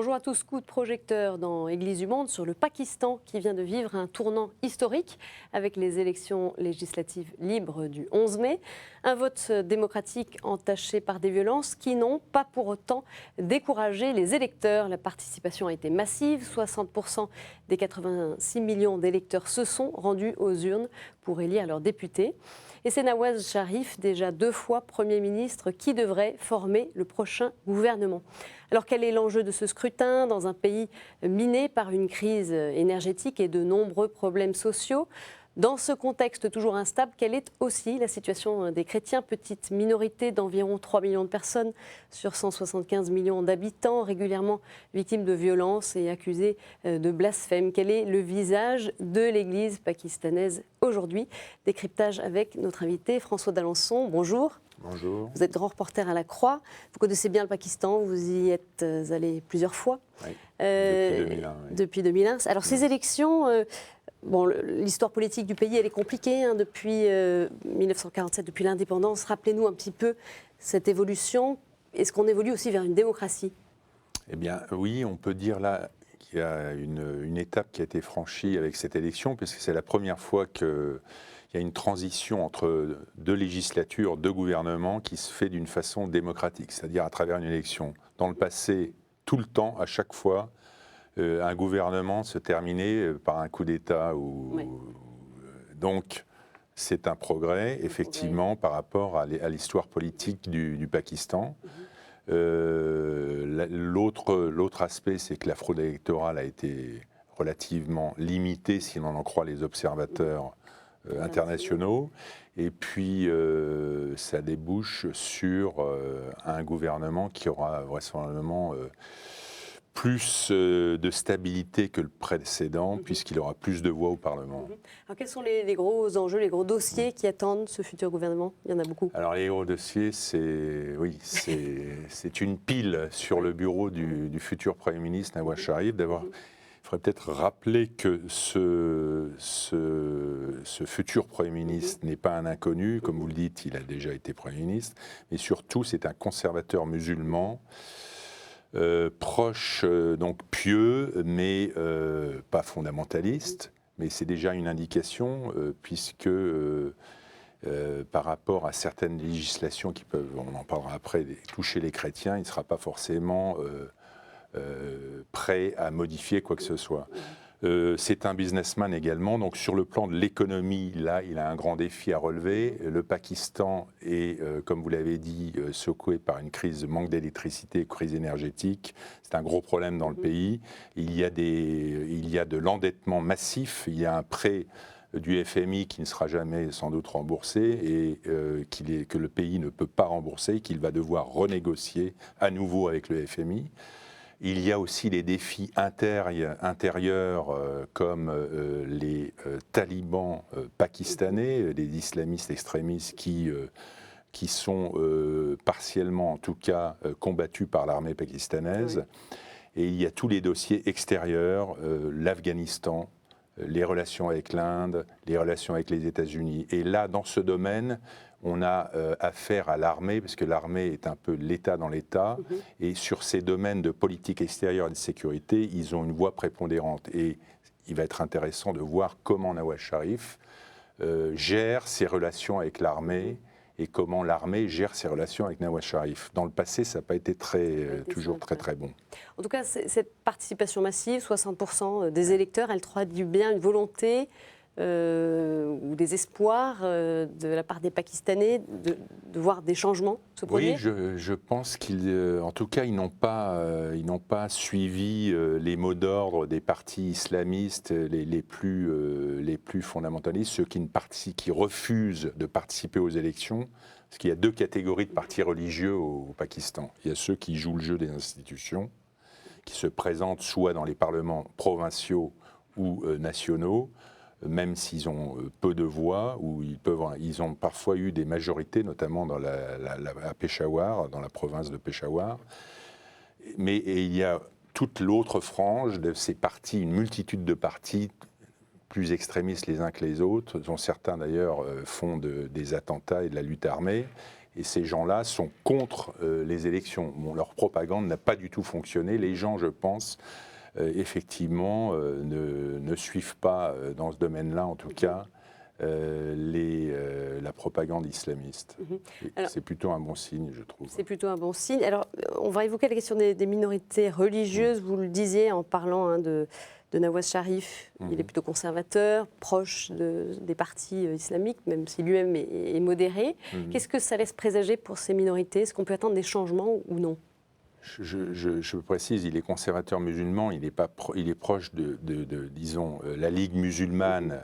Bonjour à tous, coup de projecteur dans Église du Monde sur le Pakistan qui vient de vivre un tournant historique avec les élections législatives libres du 11 mai. Un vote démocratique entaché par des violences qui n'ont pas pour autant découragé les électeurs. La participation a été massive, 60% des 86 millions d'électeurs se sont rendus aux urnes pour élire leurs députés. Et c'est Nawaz Sharif, déjà 2 fois Premier ministre, qui devrait former le prochain gouvernement. Alors quel est l'enjeu de ce scrutin dans un pays miné par une crise énergétique et de nombreux problèmes sociaux ? Dans ce contexte toujours instable, quelle est aussi la situation des chrétiens, petite minorité d'environ 3 millions de personnes sur 175 millions d'habitants, régulièrement victimes de violences et accusées de blasphème. Quel est le visage de l'Église pakistanaise aujourd'hui ? Décryptage avec notre invité François d'Alençon. Bonjour. Bonjour. Vous êtes grand reporter à la Croix. Vous connaissez bien le Pakistan, vous y êtes allé plusieurs fois. Oui, depuis 2001. Oui. Depuis 2001. Alors ces élections... Bon, l'histoire politique du pays, elle est compliquée depuis 1947, depuis l'indépendance. Rappelez-nous un petit peu cette évolution. Est-ce qu'on évolue aussi vers une démocratie ? Eh bien, oui, on peut dire là qu'il y a une étape qui a été franchie avec cette élection, puisque c'est la première fois qu'il y a une transition entre 2 législatures, 2 gouvernements qui se fait d'une façon démocratique, c'est-à-dire à travers une élection. Dans le passé, tout le temps, à chaque fois, un gouvernement se terminait par un coup d'État. Oui. Donc, c'est un progrès, effectivement, par rapport à l'histoire politique du Pakistan. L'autre aspect, c'est que la fraude électorale a été relativement limitée, si l'on en croit les observateurs internationaux. Et puis, ça débouche sur un gouvernement qui aura vraisemblablement... plus de stabilité que le précédent, puisqu'il aura plus de voix au Parlement. Alors, quels sont les gros enjeux, les gros dossiers qui attendent ce futur gouvernement ? Il y en a beaucoup. Alors, les gros dossiers, c'est une pile sur le bureau du futur Premier ministre Nawaz Sharif. D'abord, il faudrait peut-être rappeler que ce futur Premier ministre n'est pas un inconnu. Comme vous le dites, il a déjà été Premier ministre. Mais surtout, c'est un conservateur musulman. Proche, donc pieux, mais pas fondamentaliste, mais c'est déjà une indication, puisque par rapport à certaines législations qui peuvent, on en parlera après, toucher les chrétiens, il ne sera pas forcément prêt à modifier quoi que ce soit. C'est un businessman également, donc sur le plan de l'économie, là, il a un grand défi à relever. Le Pakistan est, comme vous l'avez dit, secoué par une crise de manque d'électricité, crise énergétique. C'est un gros problème dans le pays. Il y a de l'endettement massif, il y a un prêt du FMI qui ne sera jamais sans doute remboursé et que le pays ne peut pas rembourser, qu'il va devoir renégocier à nouveau avec le FMI. Il y a aussi les défis intérieurs comme les talibans pakistanais, les islamistes extrémistes qui sont partiellement, en tout cas, combattus par l'armée pakistanaise. Oui. Et il y a tous les dossiers extérieurs, l'Afghanistan, les relations avec l'Inde, les relations avec les États-Unis. Et là, dans ce domaine, on a affaire à l'armée, parce que l'armée est un peu l'État dans l'État, et sur ces domaines de politique extérieure et de sécurité, ils ont une voix prépondérante. Et il va être intéressant de voir comment Nawaz Sharif gère ses relations avec l'armée, et comment l'armée gère ses relations avec Nawaz Sharif. Dans le passé, ça n'a pas été toujours très bon. En tout cas, cette participation massive, 60% des électeurs, elle traduit bien une volonté ou des espoirs de la part des Pakistanais de voir des changements se produire ? Oui, je pense qu'en tout cas, ils n'ont pas suivi les mots d'ordre des partis islamistes les plus fondamentalistes, ceux qui refusent de participer aux élections. Parce qu'il y a 2 catégories de partis religieux au Pakistan. Il y a ceux qui jouent le jeu des institutions, qui se présentent soit dans les parlements provinciaux ou nationaux, même s'ils ont peu de voix, ou ils ont parfois eu des majorités, notamment à Peshawar, dans la province de Peshawar. Mais il y a toute l'autre frange de ces partis, une multitude de partis plus extrémistes les uns que les autres, dont certains d'ailleurs font des attentats et de la lutte armée. Et ces gens-là sont contre les élections. Bon, leur propagande n'a pas du tout fonctionné. Les gens, je pense, effectivement, ne suivent pas, dans ce domaine-là en tout cas, la propagande islamiste. C'est plutôt un bon signe, je trouve. C'est plutôt un bon signe. Alors, on va évoquer la question des minorités religieuses. Vous le disiez en parlant de Nawaz Sharif. Il est plutôt conservateur, proche des partis islamiques, même si lui-même est modéré. Qu'est-ce que ça laisse présager pour ces minorités? Est-ce qu'on peut attendre des changements ou non? Je précise, il est conservateur musulman, il est proche disons, la Ligue musulmane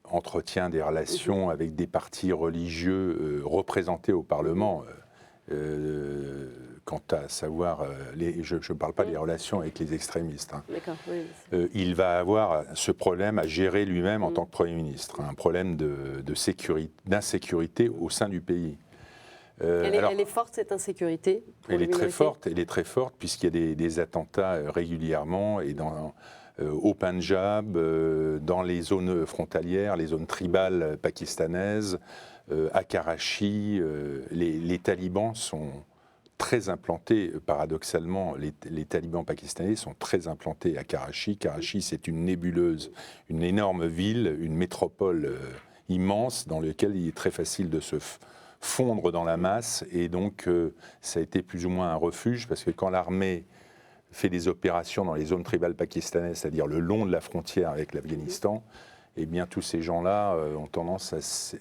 entretient des relations avec des partis religieux représentés au Parlement. Quant à savoir, je ne parle pas des relations avec les extrémistes. Hein. Oui. Il va avoir ce problème à gérer lui-même en tant que Premier ministre, un problème d'insécurité au sein du pays. Elle est forte, cette insécurité? Elle est très forte, puisqu'il y a des attentats régulièrement et au Pendjab, dans les zones frontalières, les zones tribales pakistanaises, à Karachi. Les talibans sont très implantés, paradoxalement, les talibans pakistanais sont très implantés à Karachi. Karachi, c'est une nébuleuse, une énorme ville, une métropole immense dans laquelle il est très facile de se fondre dans la masse, et donc ça a été plus ou moins un refuge, parce que quand l'armée fait des opérations dans les zones tribales pakistanaises, c'est-à-dire le long de la frontière avec l'Afghanistan, eh bien tous ces gens-là ont tendance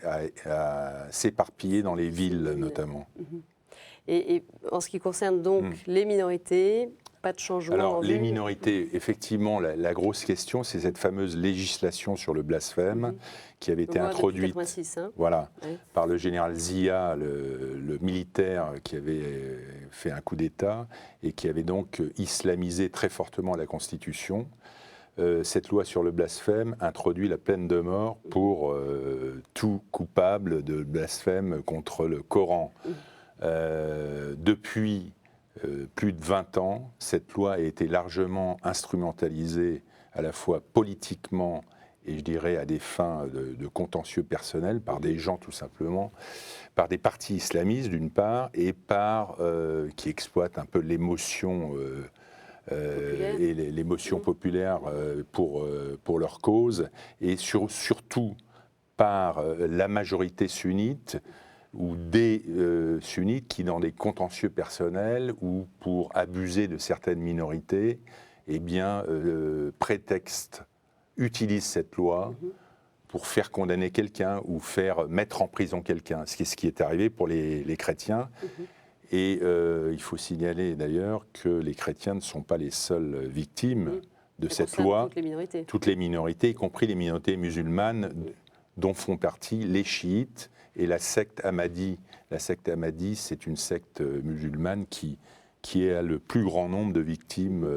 à s'éparpiller dans les villes notamment. Et en ce qui concerne donc les minorités, pas de changement? Alors, les minorités, effectivement, la grosse question, c'est cette fameuse législation sur le blasphème qui avait été introduite 86, hein. Par le général Zia, le militaire qui avait fait un coup d'État et qui avait donc islamisé très fortement la Constitution. Cette loi sur le blasphème introduit la peine de mort pour tout coupable de blasphème contre le Coran. Depuis plus de 20 ans, cette loi a été largement instrumentalisée à la fois politiquement et je dirais à des fins de contentieux personnels par des gens tout simplement, par des partis islamistes d'une part et qui exploitent un peu l'émotion et l'émotion populaire pour leur cause et surtout par la majorité sunnite ou des sunnites qui, dans des contentieux personnels ou pour abuser de certaines minorités, eh bien, utilisent cette loi pour faire condamner quelqu'un ou faire mettre en prison quelqu'un, ce qui est arrivé pour les chrétiens. Et il faut signaler d'ailleurs que les chrétiens ne sont pas les seules victimes de cette loi. Toutes les minorités, y compris les minorités musulmanes, dont font partie les chiites et la secte Ahmadi. La secte Ahmadi, c'est une secte musulmane qui a le plus grand nombre de victimes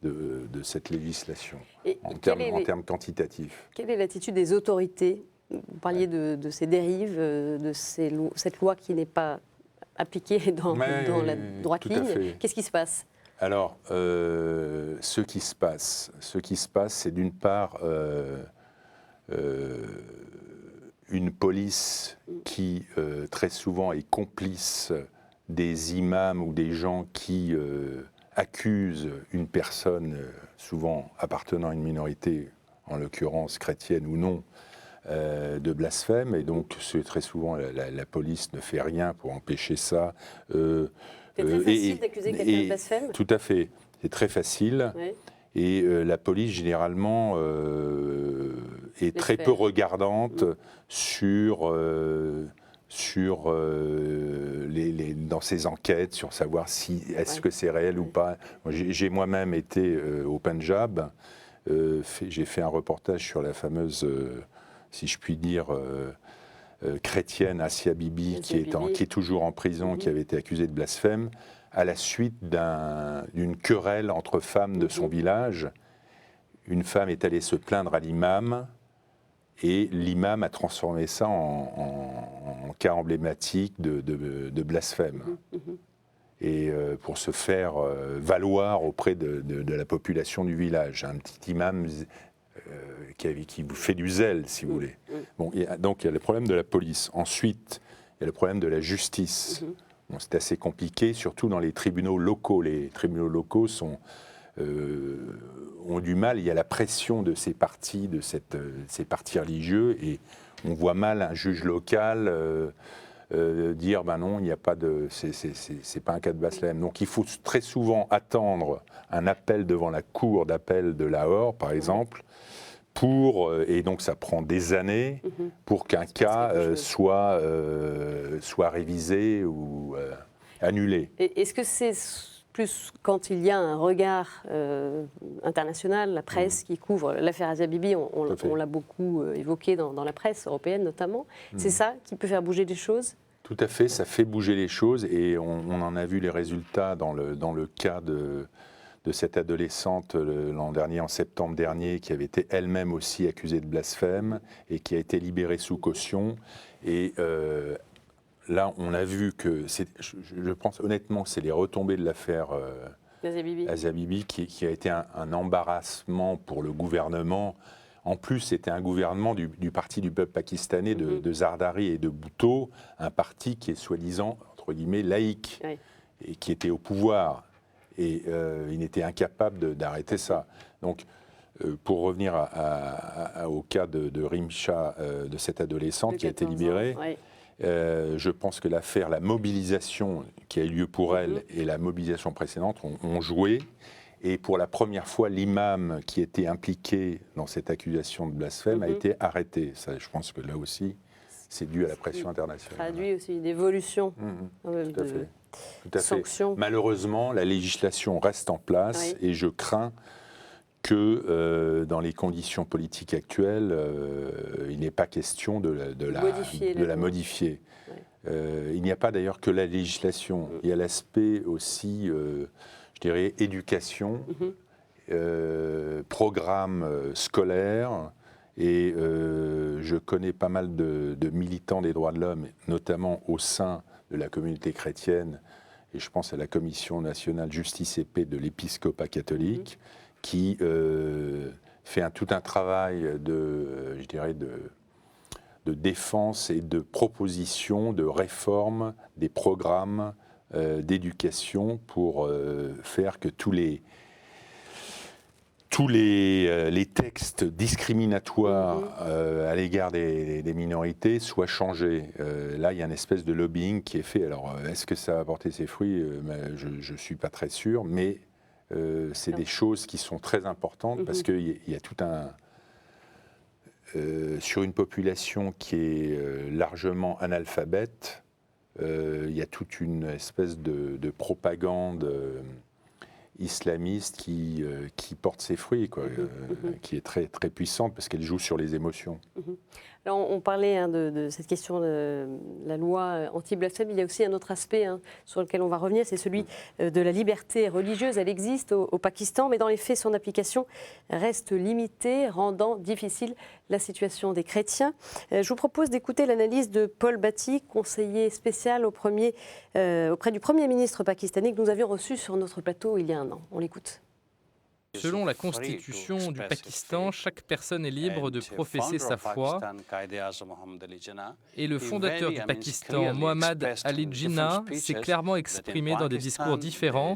de cette législation, en termes quantitatifs. Quelle est l'attitude des autorités? Vous parliez de ces dérives, de cette loi qui n'est pas appliquée dans la droite ligne. Qu'est-ce qui se passe? Alors, ce qui se passe, c'est d'une part une police qui très souvent est complice des imams ou des gens qui accusent une personne, souvent appartenant à une minorité, en l'occurrence chrétienne ou non, de blasphème. Et donc très souvent la police ne fait rien pour empêcher ça. C'est très facile d'accuser quelqu'un de blasphème? Tout à fait, c'est très facile. Oui. Et la police, généralement, est très peu regardante dans ses enquêtes, sur savoir si est-ce que c'est réel ou pas. J'ai moi-même été au Pendjab. J'ai fait un reportage sur la fameuse, si je puis dire, chrétienne Asia Bibi, qui est toujours en prison, qui avait été accusée de blasphème, à la suite d'une querelle entre femmes de son village. Une femme est allée se plaindre à l'imam, et l'imam a transformé ça en cas emblématique de blasphème. Et pour se faire valoir auprès de la population du village. Un petit imam qui fait du zèle, si vous voulez. Bon, donc il y a le problème de la police. Ensuite, il y a le problème de la justice. Bon, c'est assez compliqué, surtout dans les tribunaux locaux. Les tribunaux locaux ont du mal. Il y a la pression de ces partis, ces partis religieux, et on voit mal un juge local dire ben non, il n'y a pas de, c'est pas un cas de Bethléem. Donc il faut très souvent attendre un appel devant la cour d'appel de Lahore, par exemple. Et donc ça prend des années pour qu'un cas soit révisé ou annulé. Est-ce que c'est plus quand il y a un regard international, la presse qui couvre l'affaire Asia Bibi, on l'a beaucoup évoqué dans la presse européenne notamment, c'est ça qui peut faire bouger les choses? Tout à fait, ça fait bouger les choses et on en a vu les résultats dans le cas de cette adolescente l'an dernier, en septembre dernier, qui avait été elle-même aussi accusée de blasphème et qui a été libérée sous caution. Et là, on a vu que, je pense honnêtement, c'est les retombées de l'affaire Asia Bibi qui a été un embarrassement pour le gouvernement. En plus, c'était un gouvernement du parti du peuple pakistanais de Zardari et de Bhutto, un parti qui est soi-disant, entre guillemets, laïque, et qui était au pouvoir. Et il était incapable d'arrêter ça. Donc, pour revenir au cas de Rimsha, de cette adolescente qui a été libérée, je pense que la mobilisation qui a eu lieu pour elle et la mobilisation précédente ont joué. Et pour la première fois, l'imam qui était impliqué dans cette accusation de blasphème a été arrêté. Ça, je pense que là aussi, c'est dû à la pression internationale. Ça traduit aussi une évolution Tout à fait. Malheureusement, la législation reste en place et je crains que dans les conditions politiques actuelles, il n'est pas question de la modifier. Il n'y a pas d'ailleurs que la législation. Il y a l'aspect aussi, je dirais, éducation, programme scolaire. Et je connais pas mal de militants des droits de l'homme, notamment au sein de la communauté chrétienne, et je pense à la Commission nationale justice et paix de l'épiscopat catholique, qui fait tout un travail de défense et de proposition, de réforme des programmes d'éducation pour faire que tous les textes discriminatoires à l'égard des minorités soient changés. Là, il y a une espèce de lobbying qui est fait. Alors, est-ce que ça va porter ses fruits? Je ne suis pas très sûr, mais c'est des choses qui sont très importantes parce qu'il y a tout un... sur une population qui est largement analphabète, il y a toute une espèce de propagande islamiste qui porte ses fruits, quoi, qui est très, très puissante parce qu'elle joue sur les émotions. Alors on parlait de cette question de la loi anti-blasphème. Il y a aussi un autre aspect sur lequel on va revenir, c'est celui de la liberté religieuse. Elle existe au Pakistan, mais dans les faits, son application reste limitée, rendant difficile la situation des chrétiens. Je vous propose d'écouter l'analyse de Paul Bhatti, conseiller spécial auprès du Premier ministre pakistanais que nous avions reçu sur notre plateau il y a un an. On l'écoute. Selon la constitution du Pakistan, chaque personne est libre de professer sa foi et le fondateur du Pakistan, Muhammad Ali Jinnah, s'est clairement exprimé dans des discours différents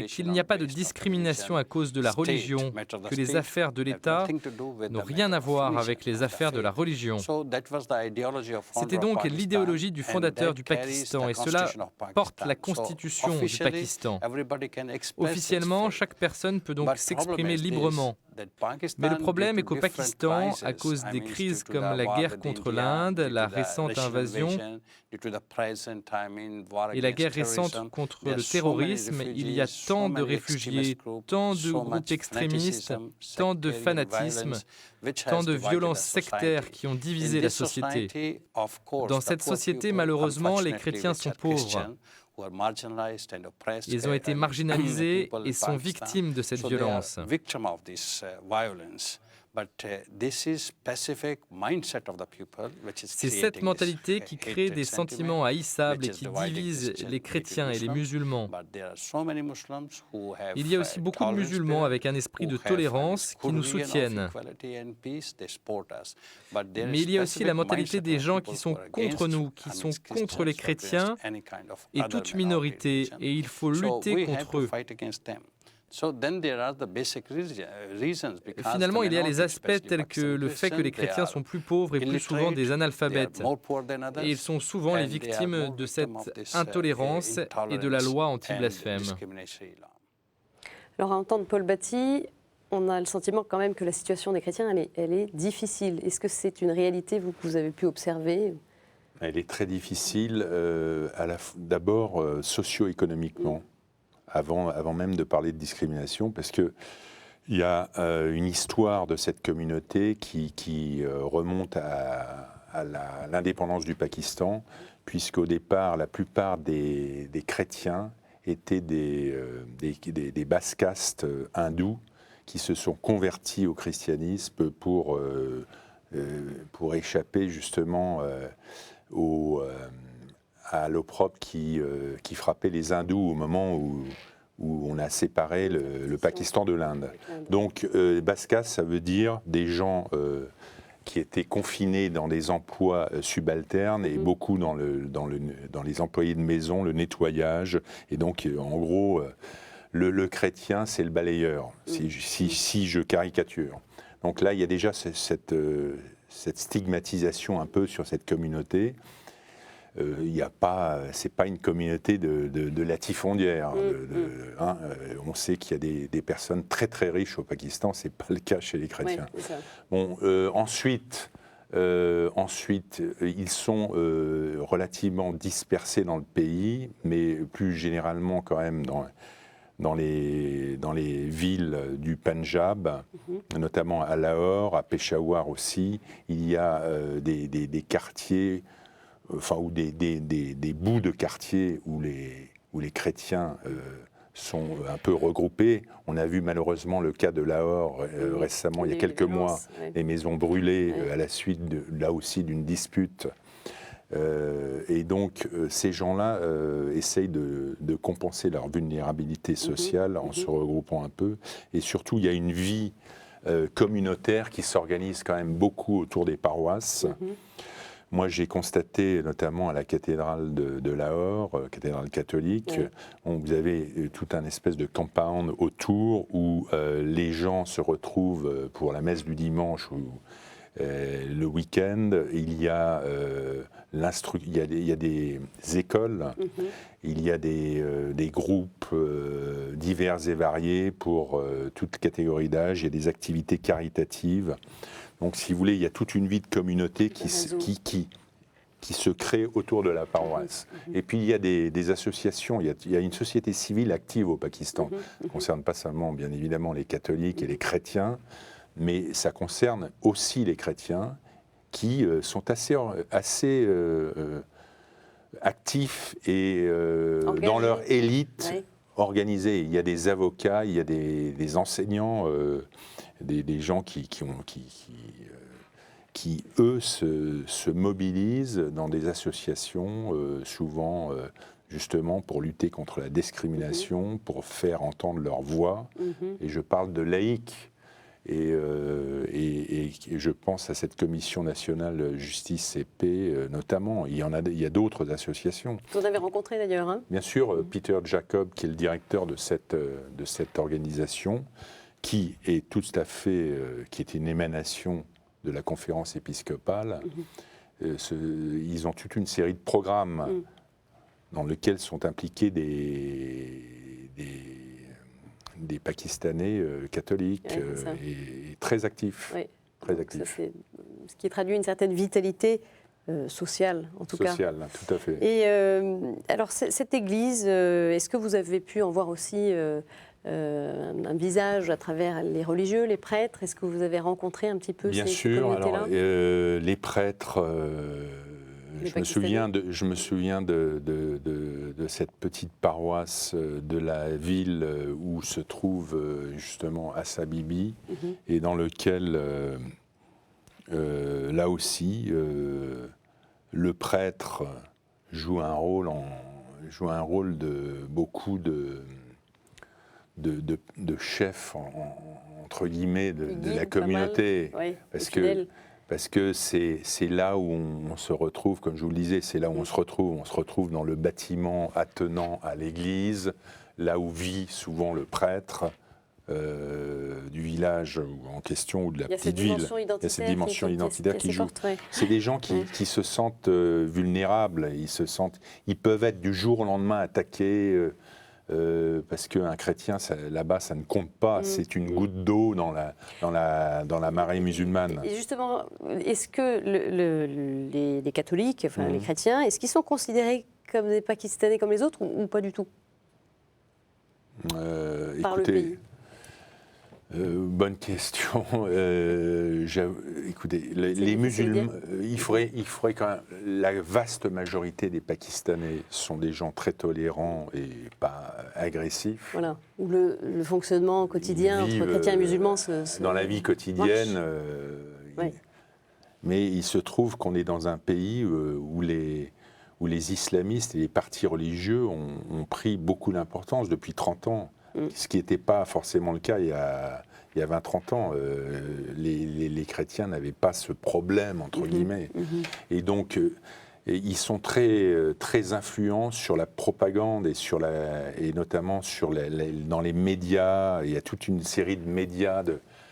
qu'il n'y a pas de discrimination à cause de la religion, que les affaires de l'État n'ont rien à voir avec les affaires de la religion. C'était donc l'idéologie du fondateur du Pakistan et cela porte la constitution du Pakistan. Officiellement, chaque personne peut donc s'exprimer librement. Mais le problème est qu'au Pakistan, à cause des crises comme la guerre contre l'Inde, la récente invasion et la guerre récente contre le terrorisme, il y a tant de réfugiés, tant de groupes extrémistes, tant de fanatisme, tant de violences sectaires qui ont divisé la société. Dans cette société, malheureusement, les chrétiens sont pauvres. Ils ont été marginalisés et sont victimes de cette violence. C'est cette mentalité qui crée des sentiments haïssables et qui divise les chrétiens et les musulmans. Il y a aussi beaucoup de musulmans avec un esprit de tolérance qui nous soutiennent. Mais il y a aussi la mentalité des gens qui sont contre nous, qui sont contre les chrétiens et toute minorité, et il faut lutter contre eux. Finalement, il y a les aspects tels que le fait que les chrétiens sont plus pauvres et plus souvent des analphabètes. Et ils sont souvent les victimes de cette intolérance et de la loi anti-blasphème. Alors à entendre Paul Batty, on a le sentiment quand même que la situation des chrétiens, elle est difficile. Est-ce que c'est une réalité que vous avez pu observer ? Elle est très difficile, d'abord socio-économiquement. Avant même de parler de discrimination, parce qu'il y a une histoire de cette communauté qui remonte à l'indépendance du Pakistan, puisqu'au départ, la plupart des chrétiens étaient des basses castes hindous qui se sont convertis au christianisme pour échapper justement à l'opprobre qui frappait les hindous au moment où on a séparé le Pakistan de l'Inde. Donc, Baskas, ça veut dire des gens qui étaient confinés dans des emplois subalternes et beaucoup dans les employés de maison, le nettoyage. Et donc, en gros, le chrétien, c'est le balayeur, si je caricature. Donc là, il y a déjà cette stigmatisation un peu sur cette communauté. C'est pas une communauté de latifondières. On sait qu'il y a des personnes très très riches au Pakistan, c'est pas le cas chez les chrétiens. Oui, c'est ça. Bon, ensuite, ils sont relativement dispersés dans le pays, mais plus généralement quand même dans les villes du Punjab, notamment à Lahore, à Peshawar aussi. Il y a des quartiers, ou des bouts de quartiers où les chrétiens sont un peu regroupés. On a vu malheureusement le cas de Lahore récemment, il y a quelques mois, les maisons brûlées à la suite, là aussi, d'une dispute. Et donc, ces gens-là essayent de compenser leur vulnérabilité sociale en se regroupant un peu. Et surtout, il y a une vie communautaire qui s'organise quand même beaucoup autour des paroisses. Moi, j'ai constaté, notamment à la cathédrale de Lahore, cathédrale catholique, vous avez tout un espèce de compound autour où les gens se retrouvent pour la messe du dimanche ou le week-end. Il y a des écoles, il y a des groupes divers et variés pour toute catégorie d'âge. Il y a des activités caritatives. Donc, si vous voulez, il y a toute une vie de communauté qui se crée autour de la paroisse. Et puis, il y a des associations, il y a une société civile active au Pakistan. Ça ne concerne pas seulement, bien évidemment, les catholiques et les chrétiens, mais ça concerne aussi les chrétiens qui sont assez actifs et dans leur élite organisée. Il y a des avocats, il y a des enseignants, des gens qui eux, se mobilisent dans des associations, souvent justement pour lutter contre la discrimination, pour faire entendre leur voix. Et je parle de laïcs. Et je pense à cette commission nationale justice et paix, notamment. Il y a d'autres associations. Vous en avez rencontré d'ailleurs, hein ? Bien sûr, Peter Jacob, qui est le directeur de cette organisation, qui est tout à fait, qui est une émanation de la conférence épiscopale. Ils ont toute une série de programmes dans lesquels sont impliqués des Pakistanais catholiques et très actifs. Oui. Très actifs. Ça, c'est ce qui traduit une certaine vitalité sociale, en tout cas. Sociale, tout à fait. Et alors, cette église, est-ce que vous avez pu en voir aussi un visage à travers les religieux, les prêtres? Est-ce que vous avez rencontré un petit peu Bien ces sûr. communautés-là? Alors, les prêtres, je me souviens de cette petite paroisse de la ville où se trouve justement Assa Bibi, et dans lequel, là aussi, le prêtre joue un rôle de beaucoup de chefs, entre guillemets, de la communauté. Oui, parce que c'est là où on se retrouve, comme je vous le disais, c'est là où on se retrouve dans le bâtiment attenant à l'église, là où vit souvent le prêtre du village en question ou de la petite ville. Il y a cette dimension identitaire qui joue. C'est des gens qui se sentent vulnérables, ils peuvent être du jour au lendemain attaqués. Parce qu'un chrétien, là-bas, ça ne compte pas. C'est une goutte d'eau dans la marée musulmane. Et justement, est-ce que les catholiques, enfin les chrétiens, est-ce qu'ils sont considérés comme des Pakistanais comme les autres ou pas du tout par le pays? Bonne question. Écoutez, les musulmans, il faudrait quand même. La vaste majorité des Pakistanais sont des gens très tolérants et pas agressifs. Voilà. Où le fonctionnement quotidien entre chrétiens et musulmans dans la vie quotidienne. Mais il se trouve qu'on est dans un pays où les islamistes et les partis religieux ont pris beaucoup d'importance depuis 30 ans. Ce qui n'était pas forcément le cas il y a 20-30 ans. Les chrétiens n'avaient pas ce problème, entre guillemets. Et donc, ils sont très, très influents sur la propagande et notamment dans les médias. Il y a toute une série de médias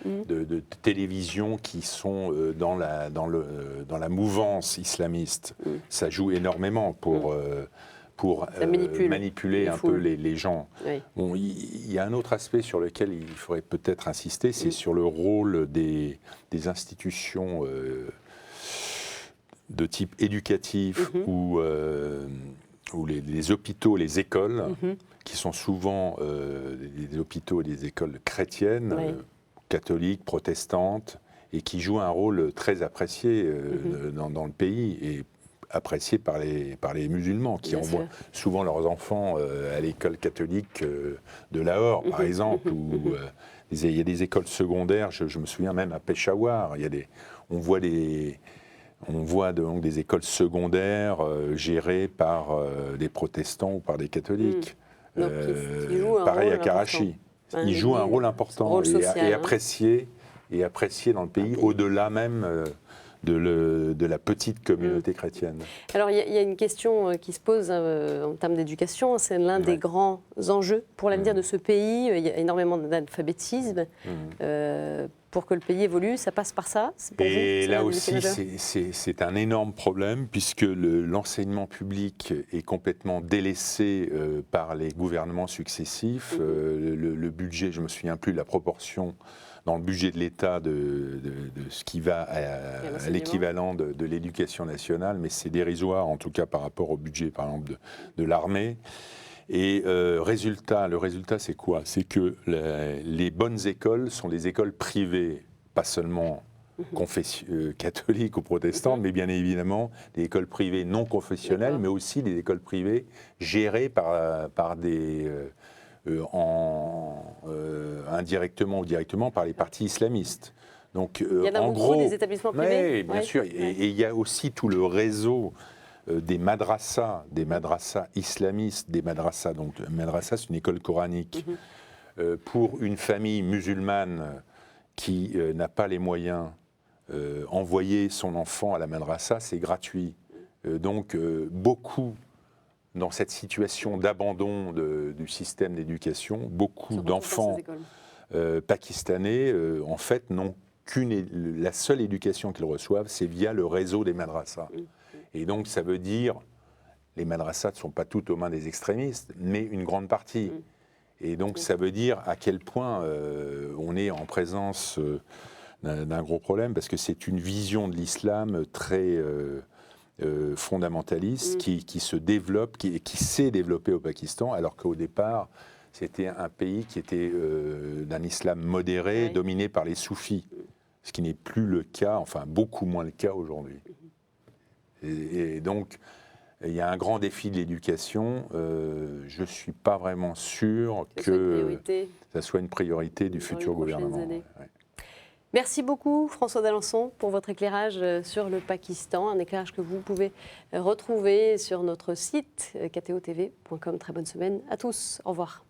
de télévision qui sont dans la mouvance islamiste. Ça joue énormément pour manipuler un peu les gens. Oui. Bon, il y a un autre aspect sur lequel il faudrait peut-être insister, c'est sur le rôle des institutions de type éducatif ou les hôpitaux, les écoles, qui sont souvent des hôpitaux et des écoles chrétiennes, catholiques, protestantes, et qui jouent un rôle très apprécié dans le pays. Et appréciés par les musulmans, qui envoient souvent leurs enfants à l'école catholique de Lahore, par exemple, où il y a des écoles secondaires, je me souviens même à Peshawar, on voit donc des écoles secondaires gérées par des protestants ou par des catholiques. Donc, pareil à Karachi. Ils jouent un rôle important et apprécié dans le pays, au-delà même de la petite communauté chrétienne. Alors, il y a une question qui se pose en termes d'éducation. C'est l'un des grands enjeux pour l'avenir de ce pays. Il y a énormément d'analphabétisme. Pour que le pays évolue, ça passe par ça. Et là aussi, c'est un énorme problème, puisque l'enseignement public est complètement délaissé par les gouvernements successifs. Le budget, je ne me souviens plus de la proportion dans le budget de l'État de ce qui va à l'équivalent de l'éducation nationale, mais c'est dérisoire, en tout cas par rapport au budget, par exemple, de l'armée. Et le résultat, c'est quoi? C'est que les bonnes écoles sont des écoles privées, pas seulement catholiques ou protestantes, mais bien évidemment des écoles privées non confessionnelles, mais aussi des écoles privées gérées par des... indirectement ou directement par les partis islamistes. Donc, il y en a beaucoup des établissements privés. Oui, bien sûr. Et il y a aussi tout le réseau des madrassas islamistes, des madrassas. Donc, madrassa, c'est une école coranique. Pour une famille musulmane qui n'a pas les moyens, envoyer son enfant à la madrassa, c'est gratuit. Donc, beaucoup, dans cette situation d'abandon du système d'éducation, beaucoup d'enfants pakistanais, en fait, n'ont la seule éducation qu'ils reçoivent, c'est via le réseau des madrassas. Et donc, ça veut dire, les madrassas ne sont pas toutes aux mains des extrémistes, mais une grande partie. Et donc, ça veut dire à quel point on est en présence d'un gros problème, parce que c'est une vision de l'islam très fondamentaliste qui se développe, qui s'est développé au Pakistan, alors qu'au départ, c'était un pays qui était d'un islam modéré, dominé par les soufis, ce qui n'est plus le cas, enfin beaucoup moins le cas aujourd'hui. Et donc, il y a un grand défi de l'éducation. Je ne suis pas vraiment sûr que ça soit une priorité du futur gouvernement. Merci beaucoup François d'Alençon pour votre éclairage sur le Pakistan, un éclairage que vous pouvez retrouver sur notre site ktotv.com. Très bonne semaine à tous. Au revoir.